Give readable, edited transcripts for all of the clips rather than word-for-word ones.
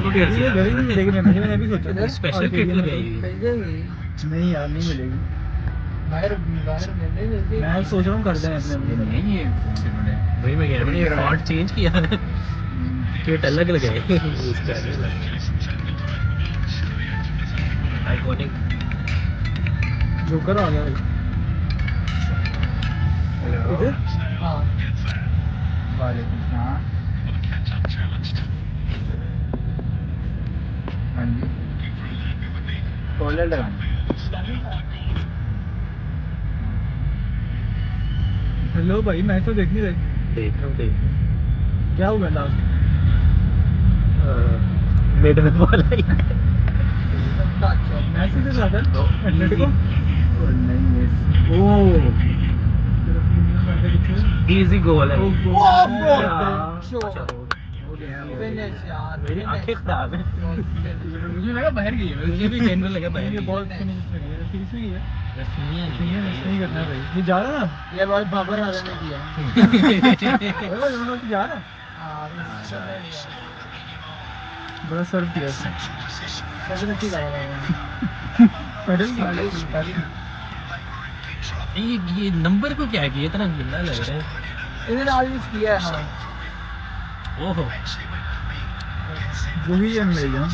को किट ये घर ही नहीं मिलेगी, मैंने भी सोचा स्पेशल किट लगाई हुई है। नहीं यार नहीं मिलेगी। बाहर बाहर मिलने मैं सोच रहा हूँ कर दें अपने अपने नहीं ये वही मैं कह रहा हूँ ये फॉन्ट चेंज किया है, किट अलग लगाई उसका आइकॉनिक। जोकर आ गया भाई। हेलो इधर हाँ वालेकुम सलाम हाँ जी कॉलर लगाना हेलो भाई, मैं तो देख नहीं रही। देख रहा हूँ देख रहा क्या हुआ लास्ट? हूँ मिड में बॉल आई। मैच से रहा था एटलेटिको। नहीं ओ इजी गोल है। मेरी आंखें खराब है। मुझे लगा बाहर गई है, मुझे भी गेंद में लगा बाहर ये गई है। बॉल फिनिश में गई है, फिनिश में गई है। रफिनिया फिनिश नहीं करना भाई, ये जा रहा ना। ये बॉल बाबर आदम ने किया ओए ओए ओए, जा रहा। बड़ा सर्व किया इसने। सबसे अच्छी गाना है पेडल ये नंबर को क्या किया, इतना गंदा लग रहा है। इन्होंने आज मिस किया है हाँ ओहो वही है मिल जाऊँ।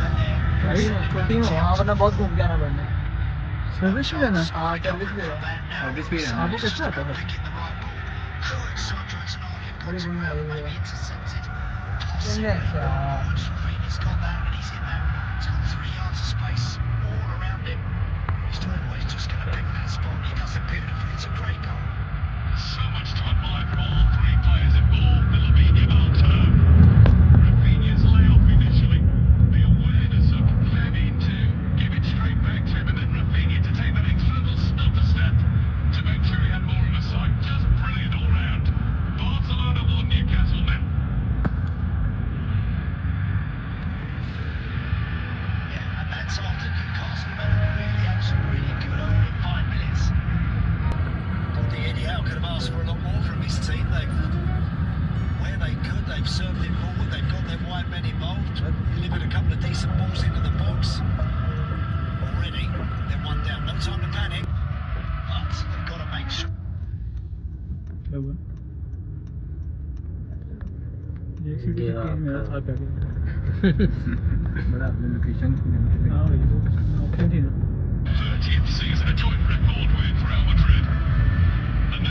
छोटी हो हाँ वरना बहुत घूम के आना पड़ना सर्विस में लेना। हाँ सर्विस भी है सर्विस भी है आपको कैसे आता है? बड़ी घूम अच्छा They've served it forward, they've got their wide men involved, delivered a couple of decent balls into the box. Already, they're one down. No time to panic, but they've got to make sure. ये city ये से मेरा आपका- साथ आ गया। बड़ा अपने location हाँ भाई, वो ऑप्शन थी ना। 30th season, a joint record with Real Madrid.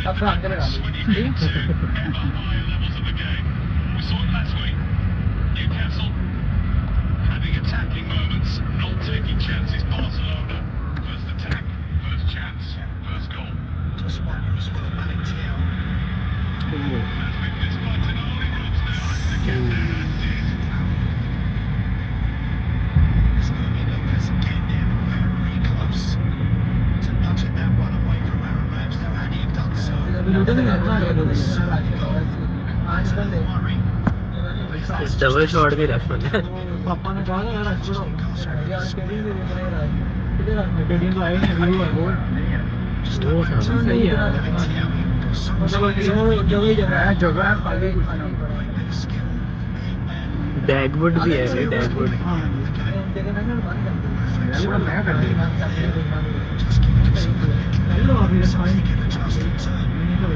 अब तो अंदर लगा लो 22 ever higher levels of the game. We saw it last week. Newcastle having attacking moments, not taking chances. Barcelona, first attack, first chance, first goal. Just wondrous with Valentino. Has been missed by Tonali, Robs now has to get there and did. Fermin Lopez again there, very close to nudging that one away from Aaron Ramsdale. Had he have done so, लूटो नहीं करना है लोगों को। आज बंद है worry. Double shot के रश बन है। पापा ने कहा था यार आज बड़ा यार स्टेडियम में देख रहे हैं किधर आ स्टेडियम तो आए नहीं अभी वो गोल वो था सही है यार। मतलब जगह जगह है जगह है, खाली कुछ खाली नहीं। पड़ा है डैगवुड भी है नहीं डैगवुड। हाँ जगह ना बंद कर दो पूरा नया कर दिया। दिया हेलो अभी फाइन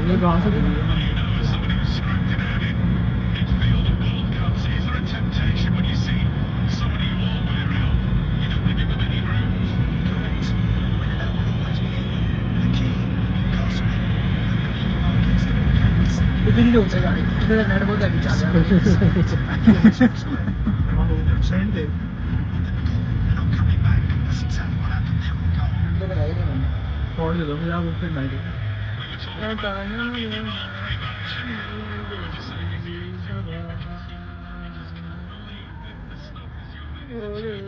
ये गांव से दूर है। Somebody was scripted at it. Midfield of World Cups. Is there a temptation when you see somebody you are wary of? You don't want to give them any room. Correct. When that will always be the key. Newcastle looking against the Wolverhamptons. इधर ही उठे गाड़ी इधर net बहुत आगे चल रहा है friend थे। They're not coming back. That's exactly what happened there with the goal. इधर लगाई नहीं मैंने छोड़ दे दो फिर आप फिर night. We were talking about having your own pre-match. We were just saying if you just can't believe that the stuff is your